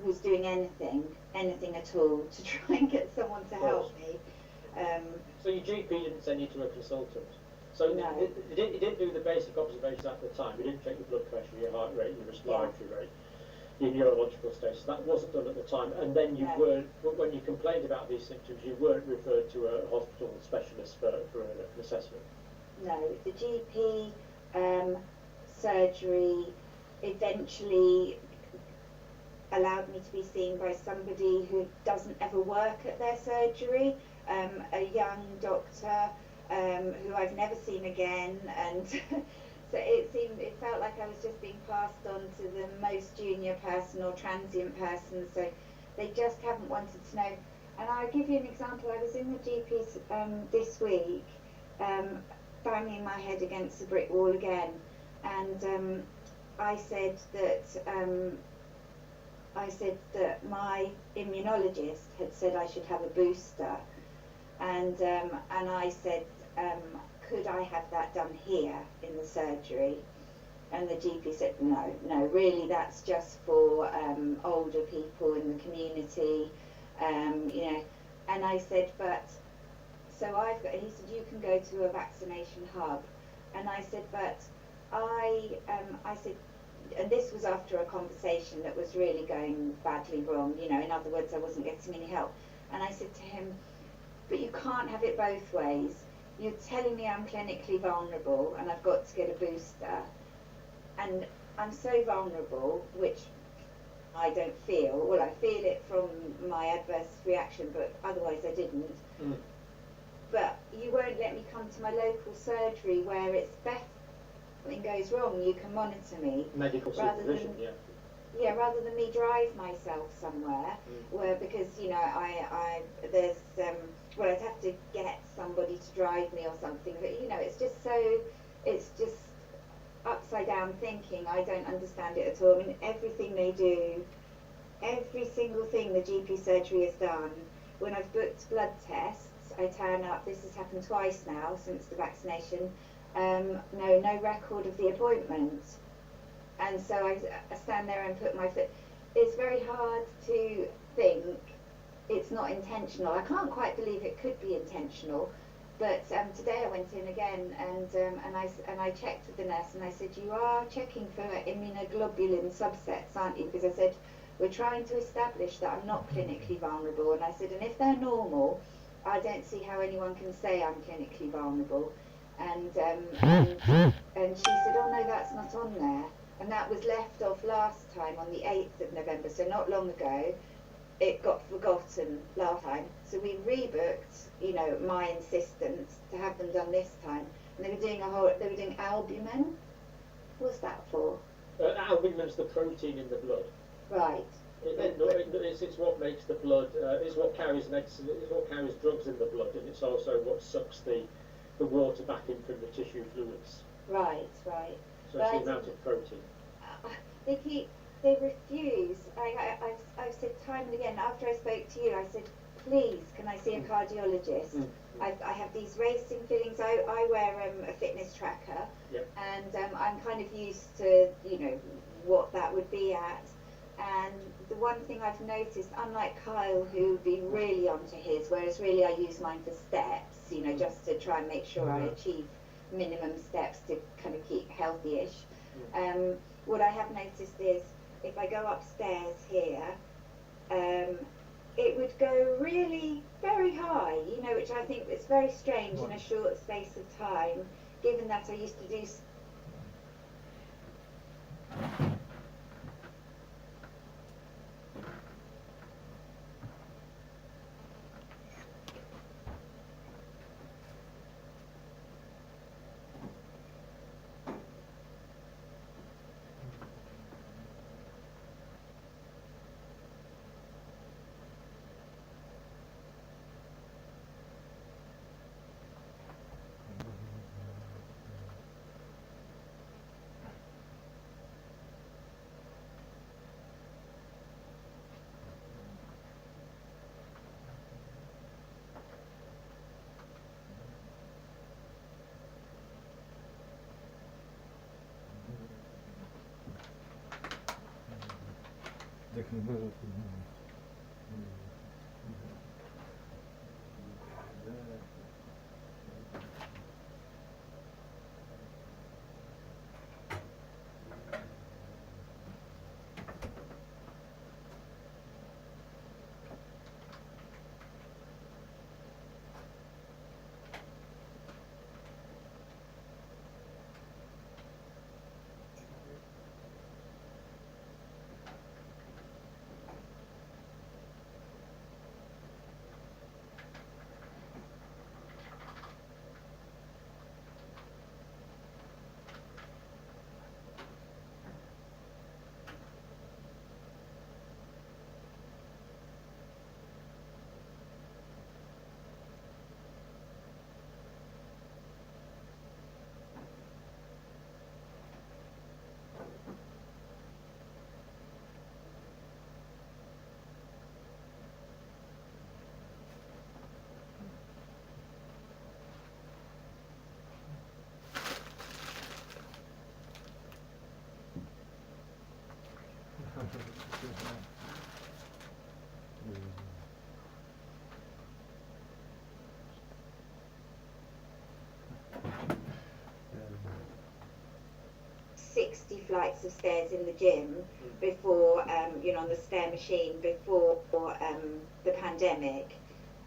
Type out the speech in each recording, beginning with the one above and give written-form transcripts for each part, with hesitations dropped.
was doing anything at all to try and get someone to help me. So your GP didn't send you to a consultant? So no. you didn't do the basic observations at the time. You didn't check your blood pressure, your heart rate, your respiratory rate, your neurological status. That wasn't done at the time. And then you weren't, when you complained about these symptoms, you weren't referred to a hospital specialist for an assessment? No. The GP, surgery, eventually allowed me to be seen by somebody who doesn't ever work at their surgery, a young doctor who I've never seen again, and so it felt like I was just being passed on to the most junior person or transient person, so they just haven't wanted to know. And I'll give you an example. I was in the GP's this week, banging my head against the brick wall again, and I said that my immunologist had said I should have a booster, and I said, could I have that done here in the surgery? And the GP said, no, really, that's just for older people in the community, you know. And I said, but so he said, you can go to a vaccination hub. And I said, but I said, and this was after a conversation that was really going badly wrong, you know, in other words, I wasn't getting any help. And I said to him, but you can't have it both ways. You're telling me I'm clinically vulnerable and I've got to get a booster, and I'm so vulnerable, which I don't feel. Well, I feel it from my adverse reaction, but otherwise I didn't. But you won't let me come to my local surgery where it's better. Something goes wrong, you can monitor me. Medical supervision, yeah, rather than me drive myself somewhere, where, because, you know, there's, well, I'd have to get somebody to drive me or something, but, you know, it's just upside down thinking. I don't understand it at all. I mean, everything they do, every single thing the GP surgery has done, when I've booked blood tests, I turn up, this has happened twice now since the vaccination, no record of the appointment. And so I stand there and put my foot. It's very hard to think it's not intentional. I can't quite believe it could be intentional. But today I went in again, and I checked with the nurse, and I said, you are checking for immunoglobulin subsets, aren't you? Because I said, we're trying to establish that I'm not clinically vulnerable. And I said, and if they're normal, I don't see how anyone can say I'm clinically vulnerable. And she said, oh no, that's not on there. And that was left off last time on the 8th of November, so not long ago. It got forgotten last time, so we rebooked, you know, my insistence to have them done this time. And they were doing albumin. What's that for? Albumin's the protein in the blood. Right. It's what makes the blood. It's what carries medicine. It's what carries drugs in the blood, and it's also what sucks the water back in from the tissue fluids. Right. So it's the amount of protein. They refuse. I've said time and again, after I spoke to you, I said, please, can I see a cardiologist? I have these racing feelings. I wear a fitness tracker, and I'm kind of used to, you know, what that would be at. And the one thing I've noticed, unlike Kyle, who would be really onto his, whereas really I use mine for steps, you know, just to try and make sure I achieve minimum steps to kind of keep healthy-ish. What I have noticed is, if I go upstairs here, it would go really very high, you know, which I think is very strange in a short space of time, given that I used to do 60 flights of stairs in the gym before, you know, on the stair machine before the pandemic,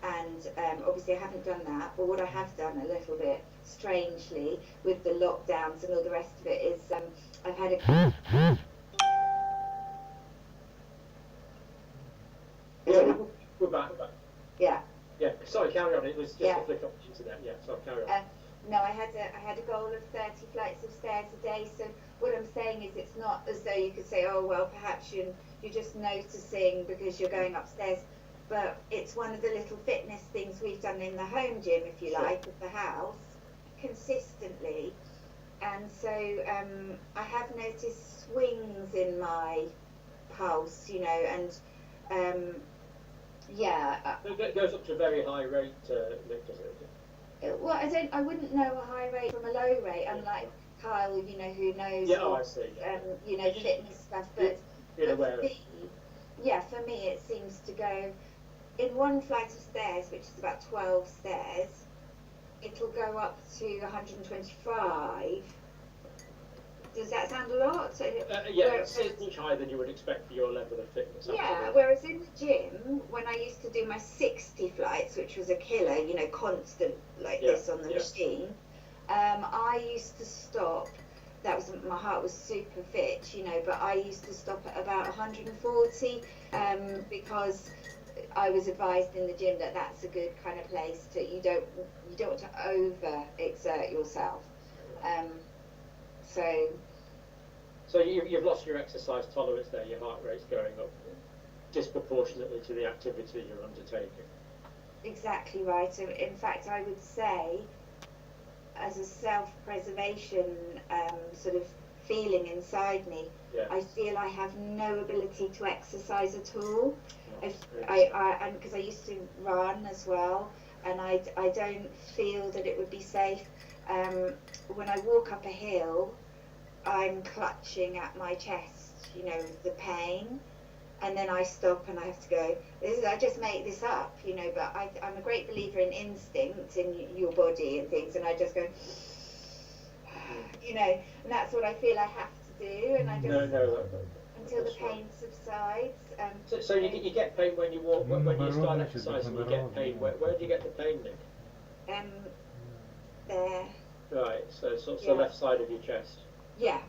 and obviously I haven't done that, but what I have done a little bit strangely with the lockdowns and all the rest of it is I've had a We're back. yeah. Yeah, sorry, carry on. It was just a flick off the internet. Yeah, sorry, carry on. No, I had a goal of 30 flights of stairs a day. So what I'm saying is, it's not as though you could say, oh well, perhaps you're just noticing because you're going upstairs, but it's one of the little fitness things we've done in the home gym, if you like, of the house, consistently. And so I have noticed swings in my pulse, you know, and It goes up to a very high rate, Nick, does it? Well, I wouldn't know a high rate from a low rate, unlike Kyle, you know, who knows, I see. you know, fitness stuff. But for me, it seems to go in one flight of stairs, which is about 12 stairs. It'll go up to 125. Does that sound a lot? It's much higher than you would expect for your level of fitness. Yeah, absolutely. whereas in the gym, when I used to do my 60 flights, which was a killer, you know, constant like this on the machine, I used to stop. That was, my heart was super fit, you know, but I used to stop at about 140 because I was advised in the gym that that's a good kind of place to, you don't want to over exert yourself. So you've lost your exercise tolerance there, your heart rate's going up disproportionately to the activity you're undertaking. Exactly right. So in fact, I would say, as a self-preservation sort of feeling inside me, I feel I have no ability to exercise at all. And because I used to run as well, and I don't feel that it would be safe. When I walk up a hill, I'm clutching at my chest, you know, the pain, and then I stop and I have to go. I just make this up, you know, but I'm a great believer in instinct in your body and things, and I just go, you know, and that's what I feel I have to do, and I just until the pain subsides. So you get pain when you walk, when you start exercising, you get pain. Where do you get the pain, Nick? There. Right. So the left side of your chest. Yeah.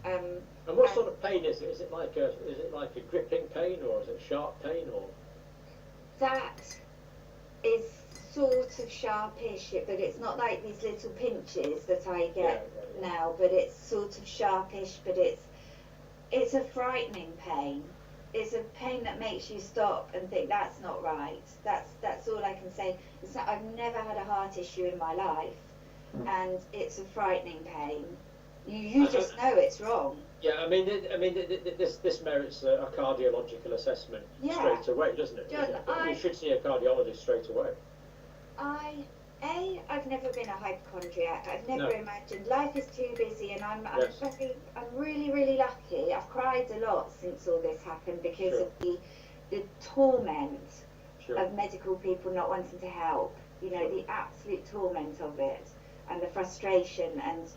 And what sort of pain is it? Is it like a gripping pain, or is it sharp pain, or? That is sort of sharpish, but it's not like these little pinches that I get now. But it's sort of sharpish, but it's a frightening pain. It's a pain that makes you stop and think that's not right. That's all I can say. I've never had a heart issue in my life, and it's a frightening pain. You just know it's wrong. Yeah, I mean, this merits a cardiological assessment straight away, doesn't it? John, you should see a cardiologist straight away. I've never been a hypochondriac. I've never No. imagined life is too busy, and Yes. I'm really, really lucky. I've cried a lot since all this happened because Sure. of the torment Sure. of medical people not wanting to help. You know, Sure. the absolute torment of it, and the frustration and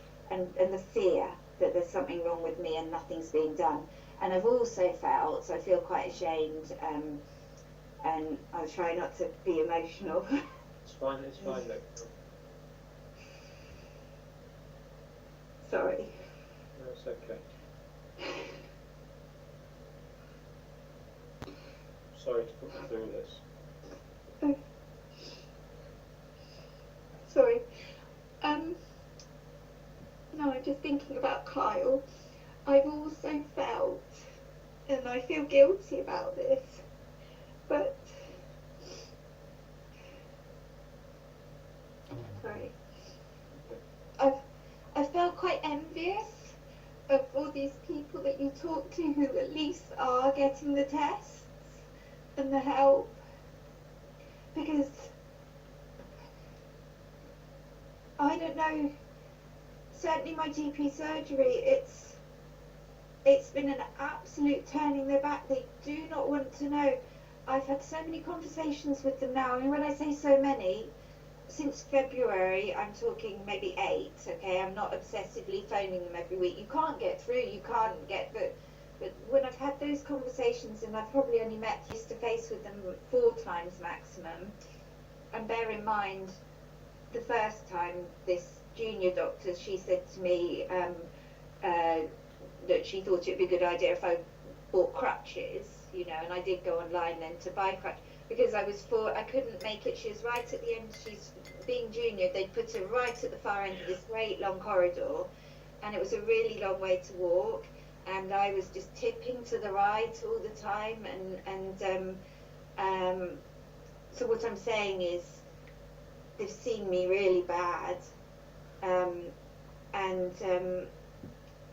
the fear that there's something wrong with me and nothing's being done. And I've also felt, so I feel quite ashamed, and I'll try not to be emotional. It's fine. It's fine. Though. Sorry. No, it's okay. Sorry to put you through this. Sorry. No, I'm just thinking about Kyle. I've also felt, and I feel guilty about this, but sorry. I felt quite envious of all these people that you talk to who at least are getting the tests and the help, because I don't know, certainly my GP surgery, it's been an absolute turning their back. They do not want to know. I've had so many conversations with them now. I mean, when I say so many, since February, I'm talking maybe 8, okay? I'm not obsessively phoning them every week. You can't get through, you can't get, but when I've had those conversations, and I've probably only met face to face with them 4 times maximum, and bear in mind, the first time this junior doctor, she said to me that she thought it would be a good idea if I bought crutches, you know, and I did go online then to buy crutches, because I couldn't make it. She was right at the end. She's being junior, they'd put her right at the far end of this great long corridor, and it was a really long way to walk, and I was just tipping to the right all the time, and so what I'm saying is they've seen me really bad, and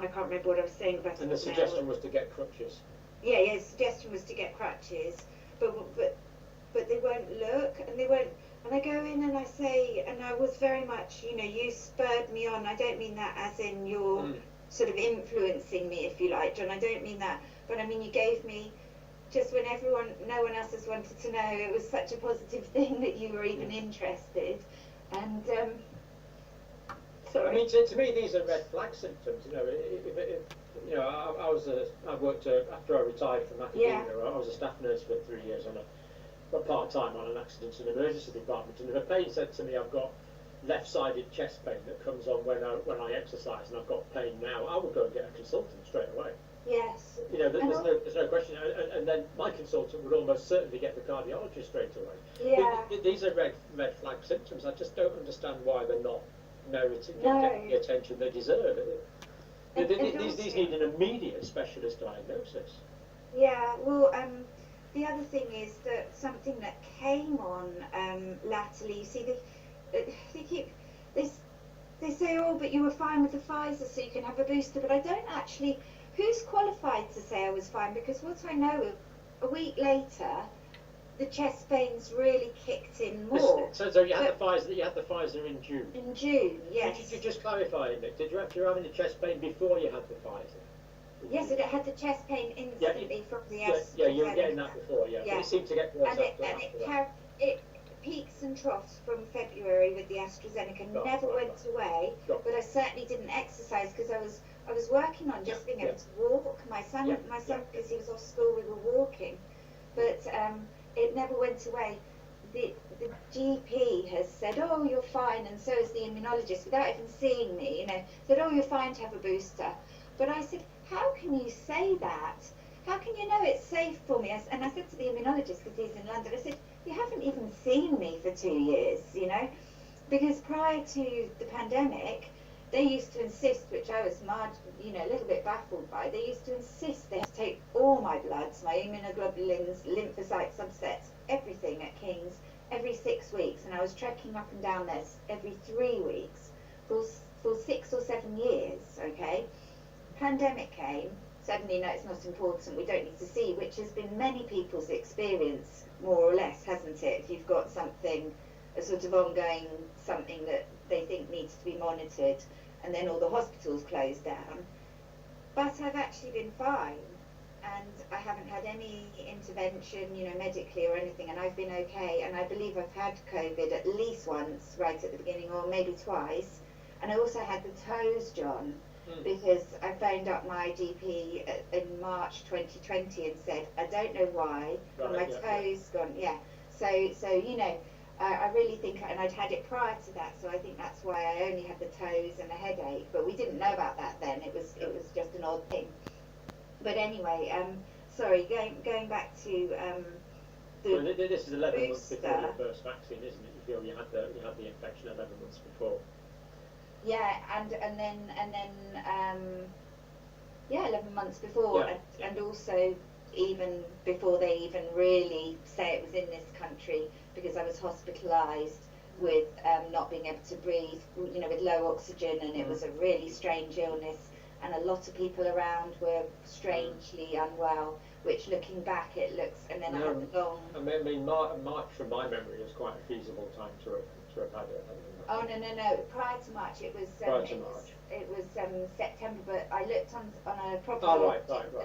I can't remember what I was saying about it. And the suggestion was to get crutches. Yeah, the suggestion was to get crutches, but they won't look, and they won't. And I go in and I say, and I was very much, you know, you spurred me on. I don't mean that as in you're sort of influencing me, if you like, John. I don't mean that, but I mean you gave me, just when no one else has wanted to know, it was such a positive thing that you were even interested. And sorry. I mean, to me, these are red flag symptoms. You know, you know, I worked after I retired from academia. I was a staff nurse for 3 years on a part-time on an accidents and emergency department, and if a patient said to me, I've got left-sided chest pain that comes on when I exercise, and I've got pain now, I would go and get a consultant straight away. Yes. You know, there's no question, and then my consultant would almost certainly get the cardiologist straight away. Yeah. These are red flag symptoms. I just don't understand why they're not meriting getting the attention they deserve. These need an immediate specialist diagnosis. Yeah, well, the other thing is that something that came on latterly, you see, they say, oh, but you were fine with the Pfizer, so you can have a booster, but I don't actually, who's qualified to say I was fine? Because what I know, a week later, the chest pains really kicked in more. So you had the Pfizer in June? In June, yes. Did you just clarify, Nick, did you actually have any chest pain before you had the Pfizer? Yes, it had the chest pain instantly from the AstraZeneca. Yeah, you were getting that before, yeah. But it seemed to get worse it peaks and troughs from February with the AstraZeneca, never went away, but I certainly didn't exercise because I was working on just being able to walk. My son, because he was off school, we were walking, but it never went away. The GP has said, oh, you're fine, and so is the immunologist, without even seeing me, you know, said, oh, you're fine to have a booster. But I said, how can you say that? How can you know it's safe for me? And I said to the immunologist, because he's in London, I said, you haven't even seen me for 2 years, you know? Because prior to the pandemic, they used to insist, which I was, you know, a little bit baffled by, they used to insist they had to take all my bloods, my immunoglobulins, lymphocyte subsets, everything at King's, every 6 weeks. And I was trekking up and down there every 3 weeks for 6 or 7 years, okay? Pandemic came, suddenly, no, it's not important, we don't need to see, which has been many people's experience, more or less, hasn't it? If you've got something a sort of ongoing something that they think needs to be monitored, and then all the hospitals closed down. But I've actually been fine, and I haven't had any intervention, you know, medically or anything, and I've been okay. And I believe I've had COVID at least once right at the beginning, or maybe twice. And I also had the toes, John, because I phoned up my GP in March 2020 and said, I don't know why, but my toes gone. Yeah. So you know, I really think, and I'd had it prior to that, so I think that's why I only had the toes and a headache. But we didn't know about that then. It was just an odd thing. But anyway, sorry, going back to well, this is 11 months before your first vaccine, isn't it? You feel you had the infection 11 months before. Yeah, and then yeah, 11 months before, and also even before they even really say it was in this country, because I was hospitalised with not being able to breathe, you know, with low oxygen, and it was a really strange illness, and a lot of people around were strangely unwell, which looking back it looks, and then I had the long... I mean, March from my memory is quite a feasible time to have had it. Oh no! Prior to March, it was September. But I looked on a proper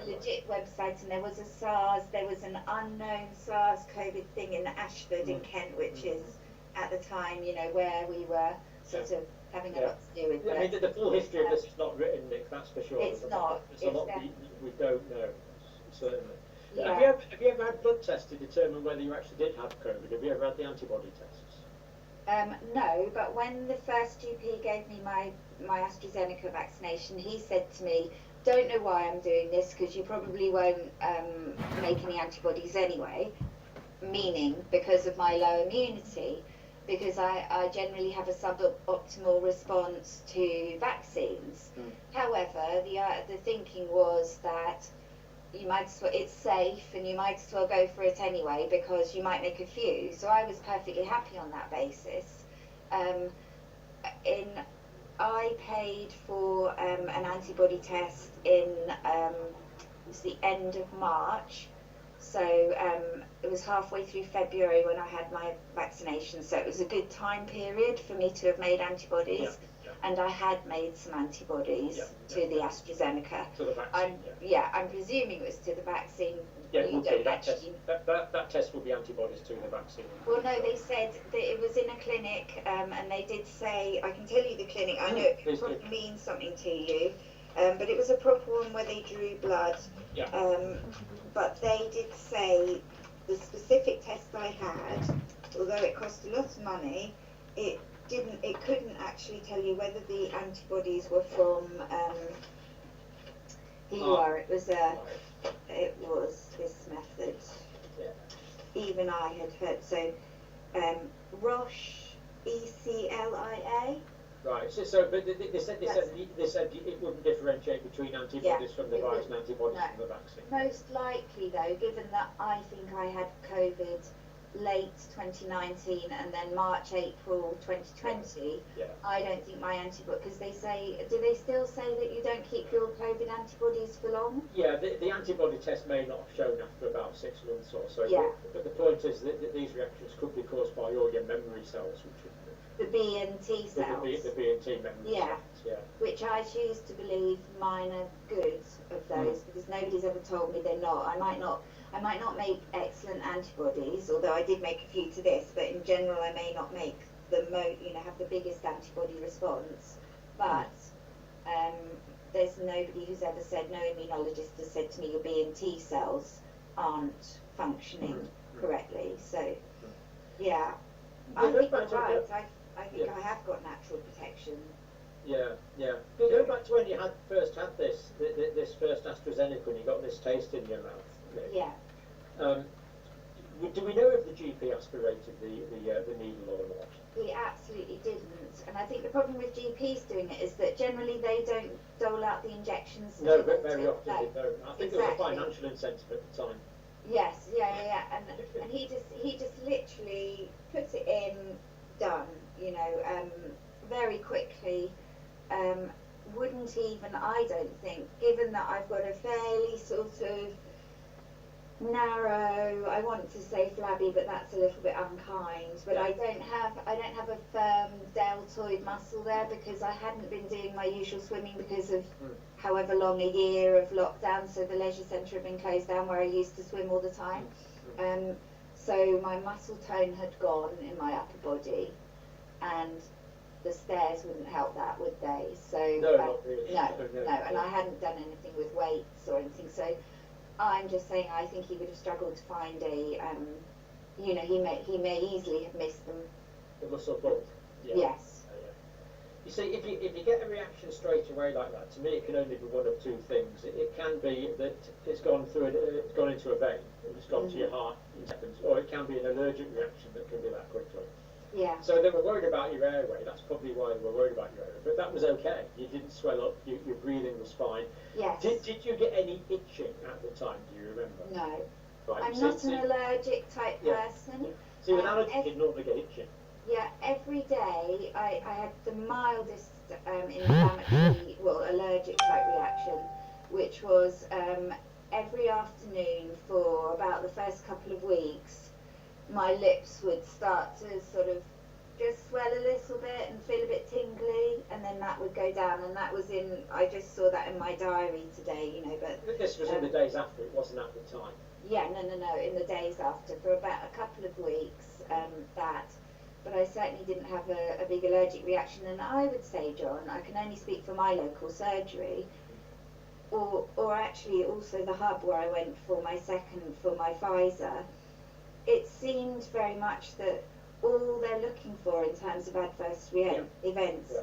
legit website, and there was a SARS. There was an unknown SARS COVID thing in Ashford in Kent, which is at the time, you know, where we were sort of having a lot to do with. I mean, the full history of this is not written, Nick. That's for sure. It's not. There's a lot we don't know, certainly. Yeah. Have you ever had blood tests to determine whether you actually did have COVID? Have you ever had the antibody tests? No, but when the first GP gave me my AstraZeneca vaccination, he said to me, don't know why I'm doing this, because you probably won't make any antibodies anyway, meaning because of my low immunity, because I generally have a suboptimal response to vaccines. However, the thinking was that you might as well, it's safe, and you might as well go for it anyway, because you might make a few. So I was perfectly happy on that basis. I paid for an antibody test in it was the end of March, so it was halfway through February when I had my vaccination, so it was a good time period for me to have made antibodies. And I had made some antibodies to the AstraZeneca. To the vaccine, I'm presuming it was to the vaccine. Yeah, it would be. That test would be antibodies to the vaccine. Well, no, they said that it was in a clinic, and they did say, I can tell you the clinic, I know it probably means something to you, but it was a proper one where they drew blood. But they did say the specific test I had, although it cost a lot of money, it couldn't actually tell you whether the antibodies were from here you are, it was this method. Even I had heard, so Roche ECLIA. Right, so but they said it wouldn't differentiate between antibodies from the virus and antibodies from the vaccine. Most likely though, given that I think I had COVID late 2019 and then March, April 2020, I don't think my antibody, because they say, do they still say that you don't keep your COVID antibodies for long? Yeah, the antibody test may not have shown after about 6 months or so, but the point is that these reactions could be caused by all your memory cells, which are the B and T cells. The B and T memory cells, which I choose to believe mine are good of those, because nobody's ever told me they're not. I might not make excellent antibodies, although I did make a few to this, but in general I may not make have the biggest antibody response. But there's nobody who's ever said, no immunologist has said to me your B and T cells aren't functioning correctly. So, yeah, I think you're right. I think I have got natural protection. Go back to when you first had this first AstraZeneca, and you got this taste in your mouth. Do we know if the GP aspirated the needle or not? He absolutely didn't, and I think the problem with GPs doing it is that generally they don't dole out the injections. No, but very often they don't. I think there was a financial incentive at the time. Yes, and he just literally put it in, done, very quickly. Wouldn't even, I don't think, given that I've got a fairly sort of narrow. I want to say flabby, but that's a little bit unkind. But I don't have a firm deltoid muscle there because I hadn't been doing my usual swimming because of however long a year of lockdown. So the leisure centre had been closed down where I used to swim all the time. So my muscle tone had gone in my upper body, and the stairs wouldn't help that, would they? So no, not really. No, and I hadn't done anything with weights or anything. So I'm just saying, I think he would have struggled to find a, you know, he may easily have missed them. The muscle bulk. Yeah. Yes. You see, if you get a reaction straight away like that, to me it can only be one of two things. It can be that it's gone through, it's gone into a vein, and it's gone to your heart in seconds, or it can be an allergic reaction that can be that quickly. Yeah. So they were worried about your airway. That's probably why they were worried about your airway. But that was okay. You didn't swell up. Your breathing was fine. Yes. Did you get any itching at the time? Do you remember? No. Right. I'm not an allergic type person. Yeah. See, with allergies, you normally get itching. Yeah. Every day I had the mildest inflammatory, well, allergic type reaction, which was every afternoon for about the first couple of weeks. My lips would start to sort of just swell a little bit and feel a bit tingly, and then that would go down, and that was in, I just saw that in my diary today, you know, but... This was in the days after, it wasn't at the time. Yeah, no, in the days after, for about a couple of weeks, that, but I certainly didn't have a big allergic reaction, and I would say, John, I can only speak for my local surgery, or actually also the hub where I went for my Pfizer. It seemed very much that all they're looking for in terms of adverse events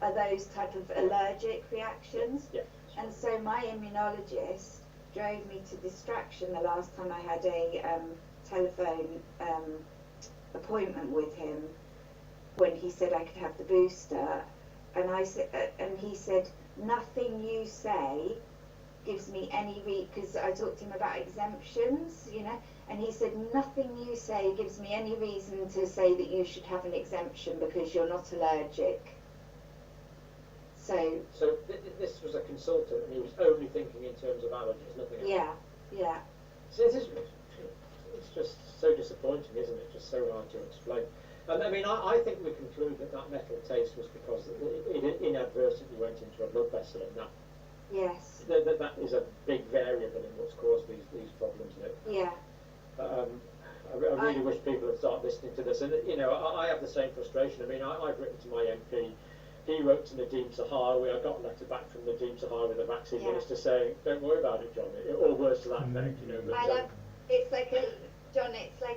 are those type of allergic reactions. Yeah. And so my immunologist drove me to distraction the last time I had a telephone appointment with him, when he said I could have the booster, and he said, nothing you say gives me any because I talked to him about exemptions, you know, and he said, nothing you say gives me any reason to say that you should have an exemption because you're not allergic. So this was a consultant, and he was only thinking in terms of allergies, nothing else. Yeah. So it's just so disappointing, isn't it? Just so hard to explain. And I mean, I think we conclude that metal taste was because it inadvertently went into a blood vessel, and that. Yes. That is a big variable in what's caused these problems. Yeah. I really wish people would start listening to this. And, you know, I have the same frustration. I mean, I've written to my MP. He wrote to Nadeem Sahawi. I got a letter back from Nadeem Sahawi, the vaccine minister, saying, don't worry about it, John. Or words to that effect, you know. But, I love, it's like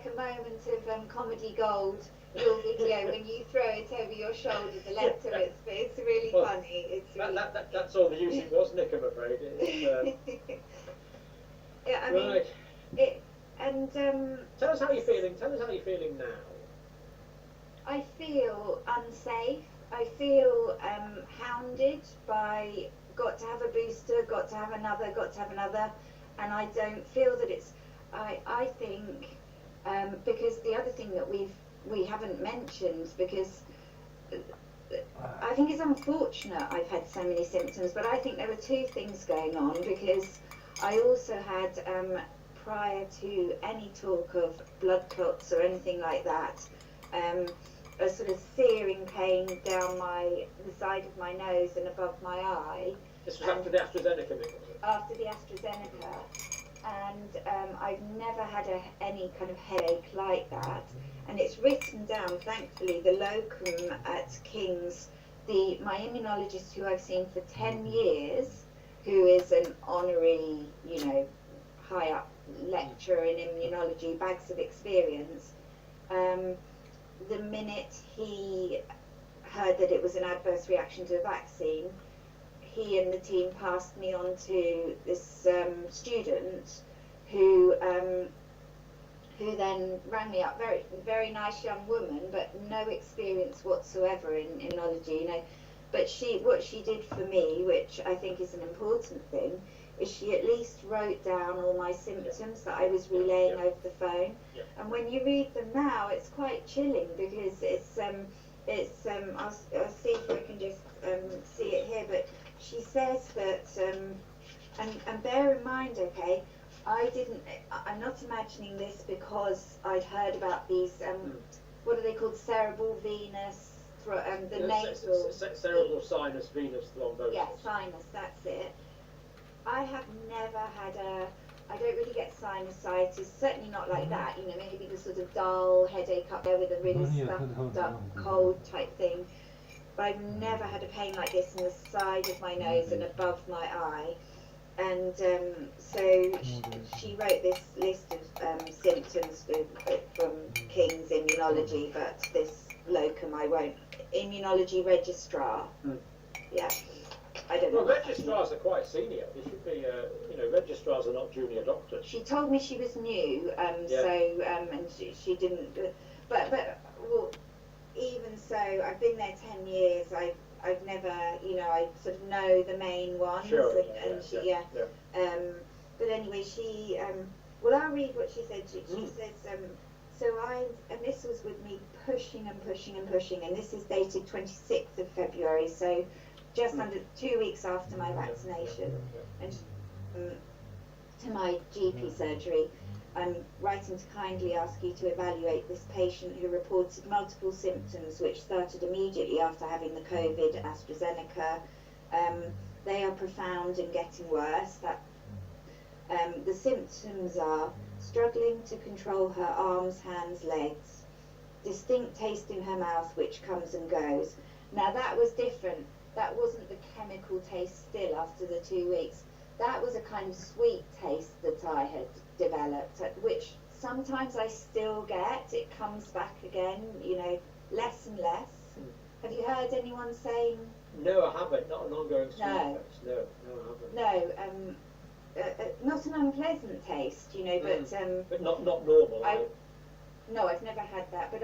a moment of comedy gold. Your video when you throw it over your shoulder, the letter, it's really funny. It's really that's all the use it was, Nick, I'm afraid. Yeah, I mean, right. Tell us how you're feeling. Tell us how you're feeling now. I feel unsafe. I feel hounded by got to have a booster, got to have another, and I don't feel that it's. I think because the other thing that we haven't mentioned, because I think it's unfortunate I've had so many symptoms, but I think there were two things going on, because I also had prior to any talk of blood clots or anything like that, a sort of searing pain down the side of my nose and above my eye. This was after the AstraZeneca, was it? After the AstraZeneca, and I've never had any kind of headache like that. And it's written down, thankfully, the locum at King's, my immunologist who I've seen for 10 years, who is an honorary, you know, high up lecturer in immunology, bags of experience. The minute he heard that it was an adverse reaction to a vaccine, he and the team passed me on to this student who then rang me up, very, very nice young woman, but no experience whatsoever in immunology, you know. But what she did for me, which I think is an important thing, is she at least wrote down all my symptoms that I was relaying over the phone. And when you read them now, it's quite chilling, because I'll see if I can just see it here, but she says that, and bear in mind, okay, I didn't. I'm not imagining this because I'd heard about these. What are they called? Cerebral venous. The nasal. Cerebral sinus venous thrombosis. Yeah, sinus. That's it. I have never had I don't really get sinusitis. Certainly not like that. You know, maybe the sort of dull headache up there with a really stuffed up cold type thing. But I've never had a pain like this in the side of my nose and above my eye. And so she wrote this list of symptoms from King's Immunology, but this locum I won't. Immunology registrar. Yeah, I don't know. Well, registrars are quite senior. They should be, registrars are not junior doctors. She told me she was new, and she didn't. But well, even so, I've been there 10 years. I've never, I sort of know the main ones. Sure. But anyway, she, I'll read what she said. She says, and this was with me pushing, and this is dated 26th of February, so just under 2 weeks after my vaccination, and to my GP surgery. I'm writing to kindly ask you to evaluate this patient who reported multiple symptoms which started immediately after having the COVID AstraZeneca. They are profound and getting worse. The symptoms are struggling to control her arms, hands, legs, distinct taste in her mouth which comes and goes. Now that was different. That wasn't the chemical taste still after the 2 weeks. That was a kind of sweet taste that I had developed, which sometimes I still get. It comes back again, less and less. Have you heard anyone saying? No, I haven't. Not an ongoing sweet taste. No, I haven't. No, not an unpleasant taste, but not normal. No, I've never had that. But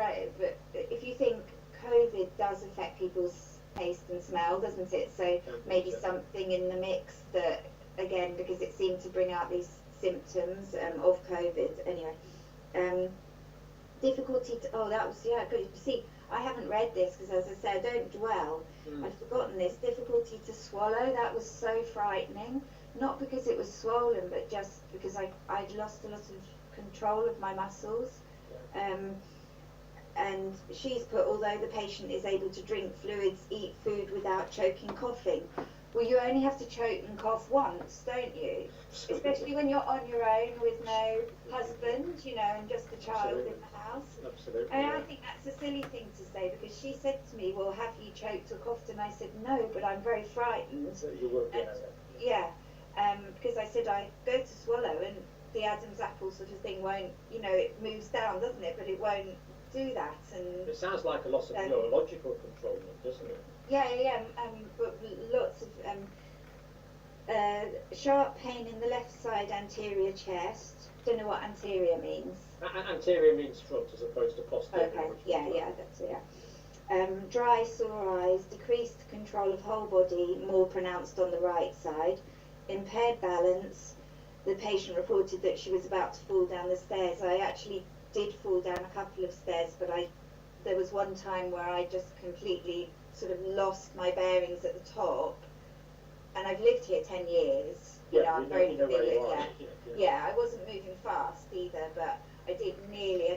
if you think COVID does affect people's taste and smell, doesn't it? So maybe something in the mix that, again, because it seemed to bring out these symptoms of COVID. Anyway, difficulty to, that was, good. See, I haven't read this because, as I said, I don't dwell. I'd forgotten this. Difficulty to swallow, that was so frightening. Not because it was swollen, but just because I'd lost a lot of control of my muscles. And she's put, although the patient is able to drink fluids, eat food without choking, coughing. Well, you only have to choke and cough once, don't you? Especially when you're on your own with no husband, and just a child in the house. Absolutely. And I think that's a silly thing to say, because she said to me, well, have you choked or coughed? And I said, no, but I'm very frightened. So you would, because I said I go to swallow and the Adam's apple sort of thing won't, it moves down, doesn't it? But it won't do that. And it sounds like a loss of neurological control, doesn't it? But lots of sharp pain in the left side anterior chest. Don't know what anterior means. Anterior means front as opposed to posterior. Okay, that's it. Dry, sore eyes, decreased control of whole body, more pronounced on the right side. Impaired balance. The patient reported that she was about to fall down the stairs. I actually did fall down a couple of stairs, but there was one time where I just completely sort of lost my bearings at the top. And I've lived here 10 years. I'm very familiar. I wasn't moving fast either, but I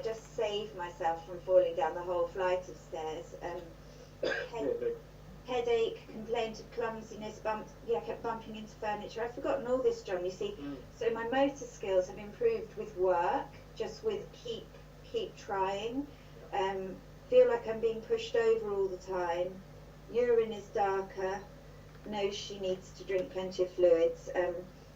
just saved myself from falling down the whole flight of stairs. Headache, complaint of clumsiness, kept bumping into furniture. I've forgotten all this, John, you see. So my motor skills have improved with work, just with keep trying. Feel like I'm being pushed over all the time. Urine is darker. Knows she needs to drink plenty of fluids.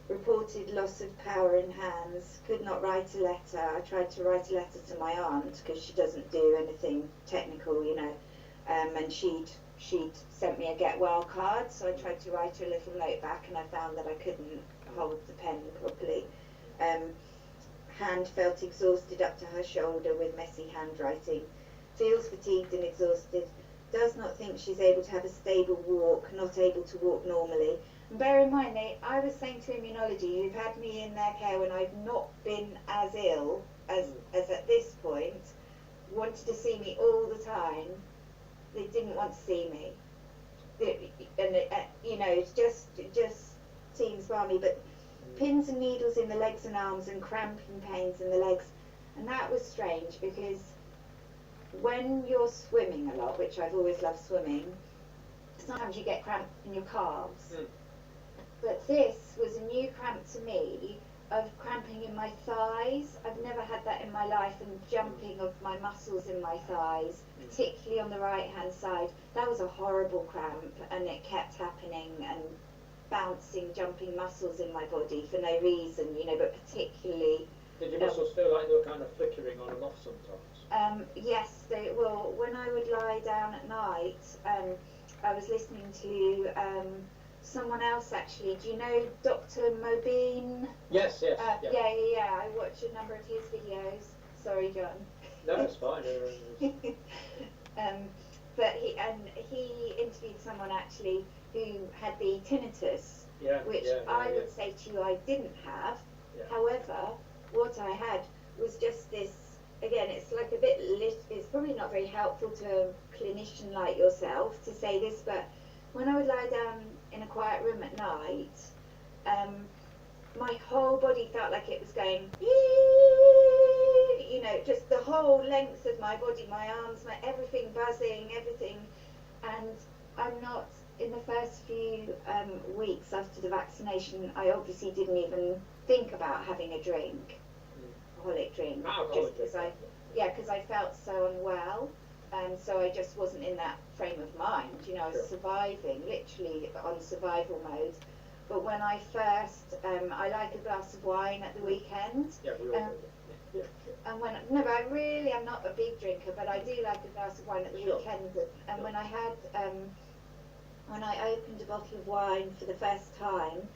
Reported loss of power in hands. Could not write a letter. I tried to write a letter to my aunt because she doesn't do anything technical, and she'd sent me a get well card, so I tried to write her a little note back, and I found that I couldn't hold the pen properly. Hand felt exhausted up to her shoulder with messy handwriting. Feels fatigued and exhausted. Does not think she's able to have a stable walk, not able to walk normally. And bear in mind, I was saying to immunology, you've had me in their care when I've not been as ill as at this point, wanted to see me all the time. They didn't want to see me. It just seems balmy, but pins and needles in the legs and arms and cramping pains in the legs. And that was strange because when you're swimming a lot, which I've always loved swimming, sometimes you get cramp in your calves. But this was a new cramp to me of cramping in my thighs. I've never had that in my life, and jumping of my muscles in my thighs, particularly on the right hand side. That was a horrible cramp, and it kept happening, and bouncing, jumping muscles in my body for no reason, you know, but particularly... Did your muscles feel like they were kind of flickering on and off sometimes? Yes, well, when I would lie down at night, I was listening to someone else actually. Do you know Dr. Mobeen? Yes. Yeah. I watch a number of his videos. Sorry, John. No, it's fine. But he interviewed someone actually who had the tinnitus, which I would say to you I didn't have. Yeah. However, what I had was just this. Again, it's like a bit. It's probably not very helpful to a clinician like yourself to say this, but when I would lie down in a quiet room at night, my whole body felt like it was going, you know, just the whole length of my body, my arms, my everything buzzing, everything. And I'm not, in the first few weeks after the vaccination, I obviously didn't even think about having a drink, alcoholic drink, just because I felt so unwell. And so I just wasn't in that frame of mind, you know, I was surviving, literally on survival mode. But when I first, I like a glass of wine at the weekend. Yeah, we all do. And when, no, but I really am not a big drinker, but I do like a glass of wine at the weekend. And when I had, when I opened a bottle of wine for the first time,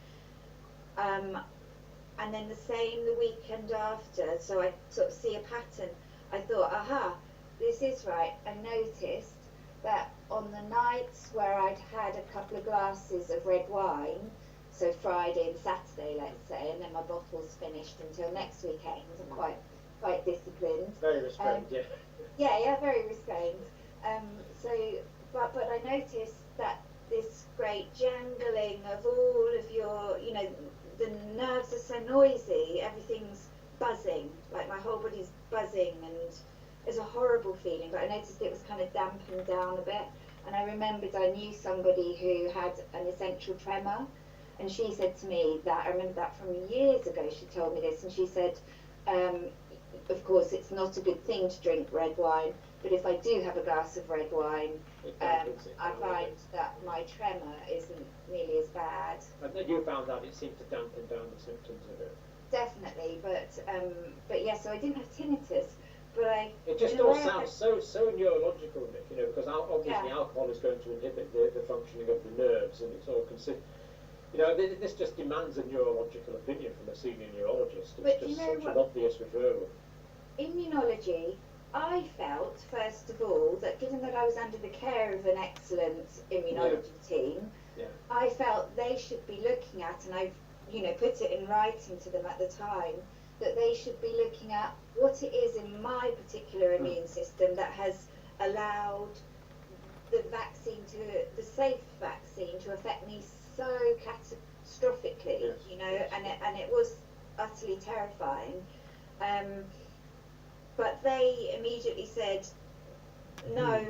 and then the same the weekend after, so I sort of see a pattern, I thought, aha, this is right. I noticed that on the nights where I'd had a couple of glasses of red wine, so Friday and Saturday, let's say, and then my bottle's finished until next weekend, I'm quite disciplined. Very restrained, Yeah, very restrained. But I noticed that this great jangling of all of your, you know, the nerves are so noisy, everything's buzzing, like my whole body's buzzing, and it's a horrible feeling, but I noticed it was kind of dampened down a bit. And I remembered I knew somebody who had an essential tremor, and she said to me that, I remember that from years ago, she told me this, and she said, of course it's not a good thing to drink red wine, but if I do have a glass of red wine, I find that my tremor isn't nearly as bad. And then you found that it seemed to dampen down the symptoms of it. Definitely, but yeah, so I didn't have tinnitus. It just all sounds so neurological, Nick, you know, because obviously alcohol is going to inhibit the functioning of the nerves, and it's all considered. You know, this just demands a neurological opinion from a senior neurologist. It's just such an obvious referral. Immunology, I felt, first of all, that given that I was under the care of an excellent immunology team, I felt they should be looking at, and I've, you know, put it in writing to them at the time, that they should be looking at what it is in my particular immune system that has allowed the safe vaccine to affect me so catastrophically, you know, and it was utterly terrifying. But they immediately said, no,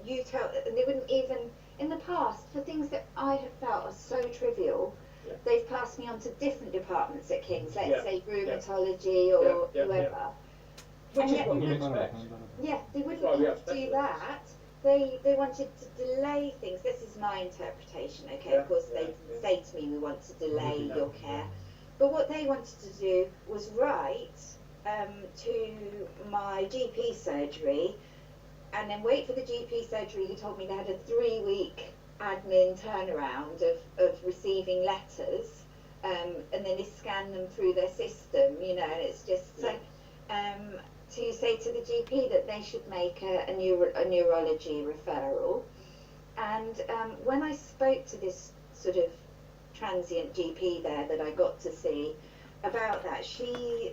you tell, and they wouldn't even, in the past, for things that I have felt are so trivial, they've passed me on to different departments at King's, let's say rheumatology or whoever. Which is what you expect. Yeah, they wouldn't want to do that. They wanted to delay things. This is my interpretation, okay? Of course, they didn't say to me, we want to delay your care. But what they wanted to do was write to my GP surgery and then wait for the GP surgery who told me they had a 3-week admin turnaround of receiving letters, and then they scan them through their system, you know, and it's just so, to say to the GP that they should make a neurology referral. And when I spoke to this sort of transient GP there that I got to see about that, she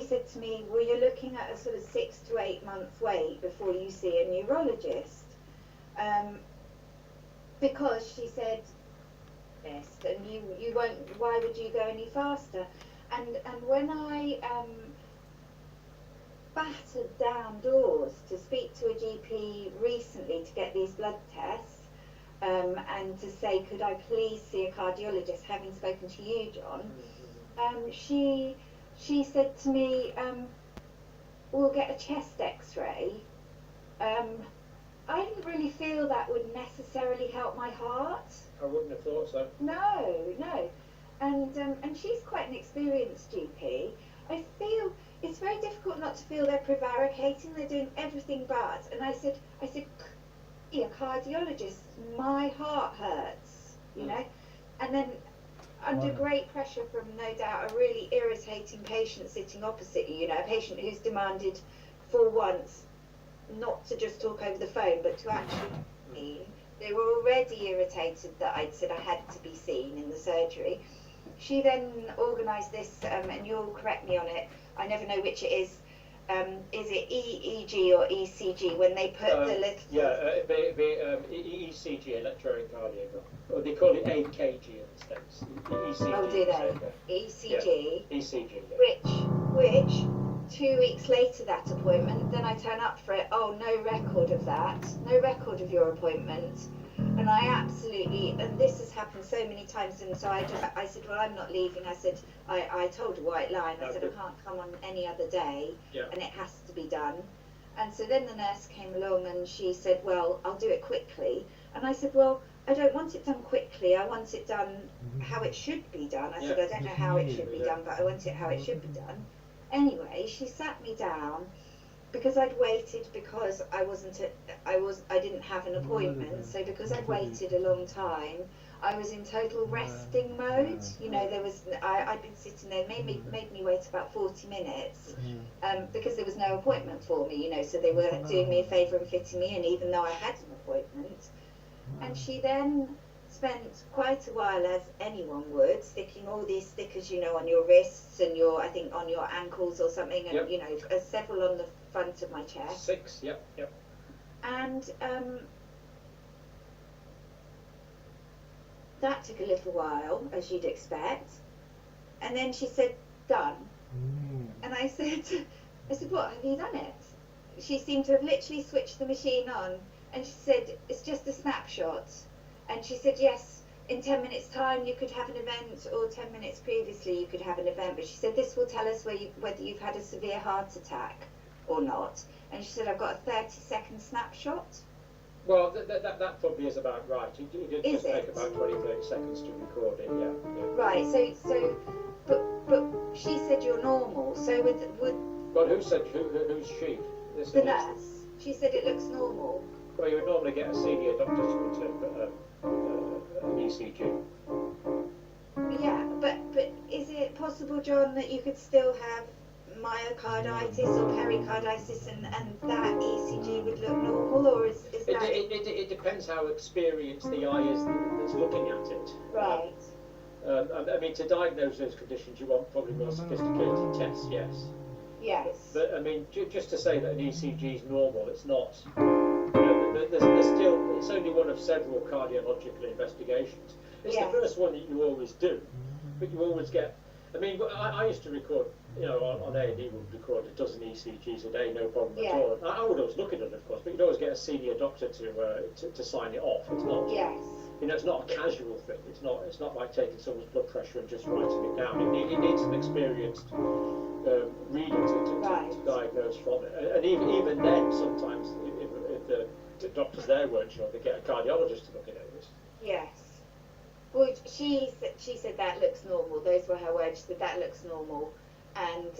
said to me, well, you're looking at a sort of 6 to 8 month wait before you see a neurologist. Because she said, pharmacist, and you won't. Why would you go any faster? And when I battered down doors to speak to a GP recently to get these blood tests, and to say, could I please see a cardiologist, having spoken to you, John, she said to me, we'll get a chest x-ray. I didn't really feel that would necessarily help my heart. I wouldn't have thought so. No. And she's quite an experienced GP. I feel it's very difficult not to feel they're prevaricating, they're doing everything but. And I said, yeah, cardiologist, my heart hurts, you know. And then under great pressure from, no doubt, a really irritating patient sitting opposite you, you know, a patient who's demanded for once not to just talk over the phone, but to actually, they were already irritated that I'd said I had to be seen in the surgery. She then organised this, and you'll correct me on it, I never know which it is it EEG or ECG, when they put the little... Yeah, ECG, electrocardiogram, or they call it eVGENIY in the States. ECG. Oh, do they? ECG. Yeah. ECG, yeah. Which 2 weeks later, that appointment, then I turn up for it, oh, no record of that, no record of your appointment. And I absolutely, and this has happened so many times, and so I said, well, I'm not leaving. I said, I told a white lie, and I said, I can't come on any other day, and it has to be done. And so then the nurse came along and she said, well, I'll do it quickly. And I said, well, I don't want it done quickly, I want it done how it should be done. I said, I don't know how it should be done, but I want it how it should be done. Anyway, she sat me down, because I'd waited, because I didn't have an appointment, so because I'd waited a long time, I was in total resting mode. You know, I'd been sitting there, made me wait about 40 minutes, because there was no appointment for me, you know, so they were doing me a favour and fitting me in, even though I had an appointment. And she then spent quite a while, as anyone would, sticking all these stickers, you know, on your wrists and I think on your ankles or something, and, you know, several on the front of my chest. 6, yep. And that took a little while, as you'd expect. And then she said, done. And I said, what, have you done it? She seemed to have literally switched the machine on, and she said, it's just a snapshot. And she said, yes, in 10 minutes' time you could have an event, or 10 minutes previously you could have an event. But she said, this will tell us whether you've had a severe heart attack or not. And she said, I've got a 30-second snapshot. Well, that probably is about right. It did just take about 20-30 seconds to record it, yeah. Right, so but she said you're normal, so would... Well, who's she? The nurse. She said it looks normal. Well, you would normally get a senior doctor to interpret an ECG. Yeah, but is it possible, John, that you could still have myocarditis or pericarditis and that ECG would look normal, or is that... It depends how experienced the eye is that's looking at it. Right. I mean, to diagnose those conditions, you want probably more sophisticated tests, yes. Yes. But, I mean, just to say that an ECG is normal, it's not. You know, there's still, it's only one of several cardiological investigations. It's the first one that you always do, but you always get... I mean, I used to record, you know, on A&E would record a dozen ECGs a day, no problem at all. I would always look at it, of course, but you'd always get a senior doctor to sign it off. It's not, you know, it's not a casual thing. It's not like taking someone's blood pressure and just writing it down. It needs an experienced reader to diagnose from it. And even then, sometimes if the doctors there weren't sure, they get a cardiologist to look at it. Yes. Well, she said that looks normal. Those were her words. She said that looks normal, and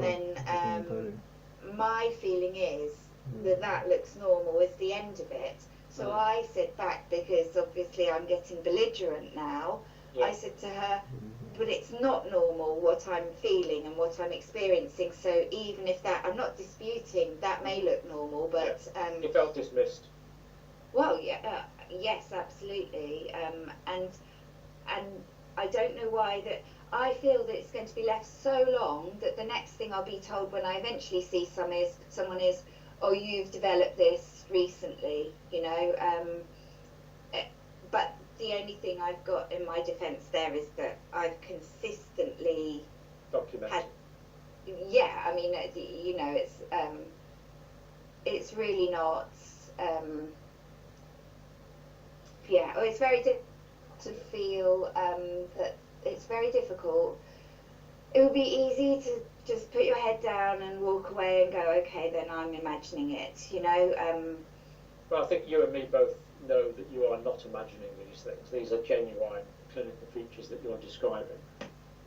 then my feeling is that looks normal is the end of it. So I said back, because obviously I'm getting belligerent now. I said to her, but it's not normal what I'm feeling and what I'm experiencing. So even if that, I'm not disputing that may look normal, but you felt dismissed. Well, yes, absolutely, and I don't know why that. I feel that it's going to be left so long that the next thing I'll be told when I eventually see someone is, oh, you've developed this recently, you know. But the only thing I've got in my defence there is that I've consistently Documented. had. Yeah, I mean, you know, it's really not. Yeah, it's very difficult to feel that it's very difficult. It would be easy to just put your head down and walk away and go, okay, then I'm imagining it, you know. Well, I think you and me both know that you are not imagining these things. These are genuine clinical features that you're describing.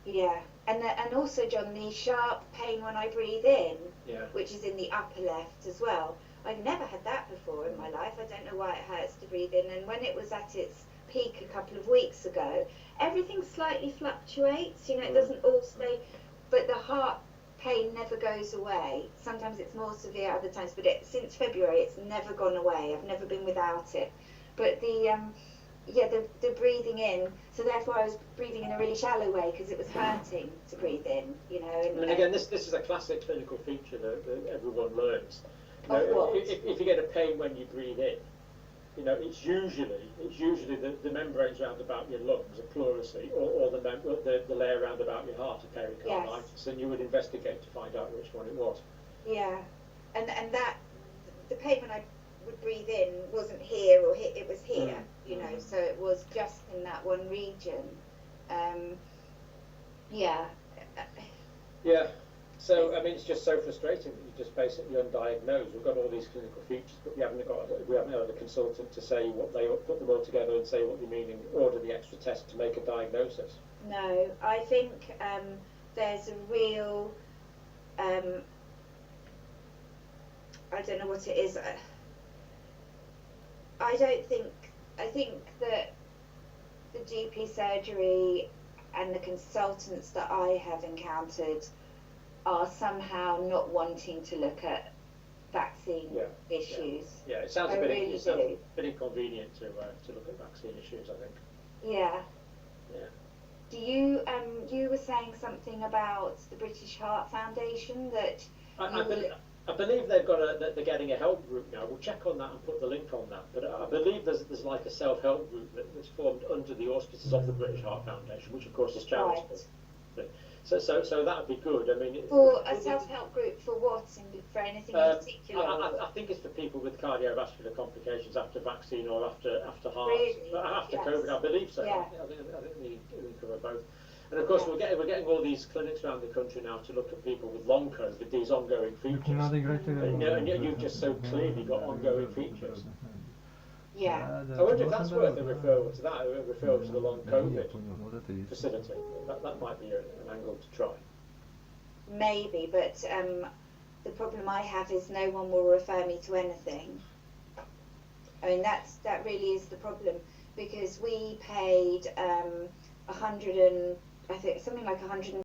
Yeah, and also, John, the sharp pain when I breathe in, Yeah. which is in the upper left as well. I've never had that before in my life. I don't know why it hurts to breathe in. And when it was at its peak a couple of weeks ago, everything slightly fluctuates. You know, it doesn't all stay, but the heart pain never goes away. Sometimes it's more severe, other times. But since February, it's never gone away. I've never been without it. But the breathing in, so therefore I was breathing in a really shallow way because it was hurting to breathe in, you know. And again, this is a classic clinical feature that everyone learns. You know, what? If you get a pain when you breathe in, you know, it's usually the membranes round about your lungs, a pleurisy, or the layer round about your heart, a pericarditis, yes. And you would investigate to find out which one it was. Yeah, and that the pain when I would breathe in wasn't here or here, it was here, you know, so it was just in that one region. Yeah. Yeah. So, I mean, it's just so frustrating that you're just basically undiagnosed. We've got all these clinical features, but we haven't had a consultant to say what they put them all together and say what they mean and order the extra test to make a diagnosis. No, I think there's a real, I don't know what it is. I think that the GP surgery and the consultants that I have encountered are somehow not wanting to look at vaccine issues. Yeah, it sounds a bit inconvenient to look at vaccine issues, I think. Yeah. Yeah. Do you you were saying something about the British Heart Foundation that I believe they're getting a help group now. We'll check on that and put the link on that. But I believe there's like a self-help group that's formed under the auspices of the British Heart Foundation, which of course is charitable. Right. So that would be good. I mean, for a self-help group for what? For anything in particular? I think it's for people with cardiovascular complications after vaccine or after heart, really? after COVID. I believe so. Yeah. I think they cover both. And of course, we're getting all these clinics around the country now to look at people with long COVID, these ongoing features. And you've just so clearly got ongoing features. Yeah. I wonder if that's worth a referral to that, a referral to the long COVID facility. That might be an angle to try. Maybe, but the problem I have is no one will refer me to anything. I mean, that really is the problem, because we paid I think something like £150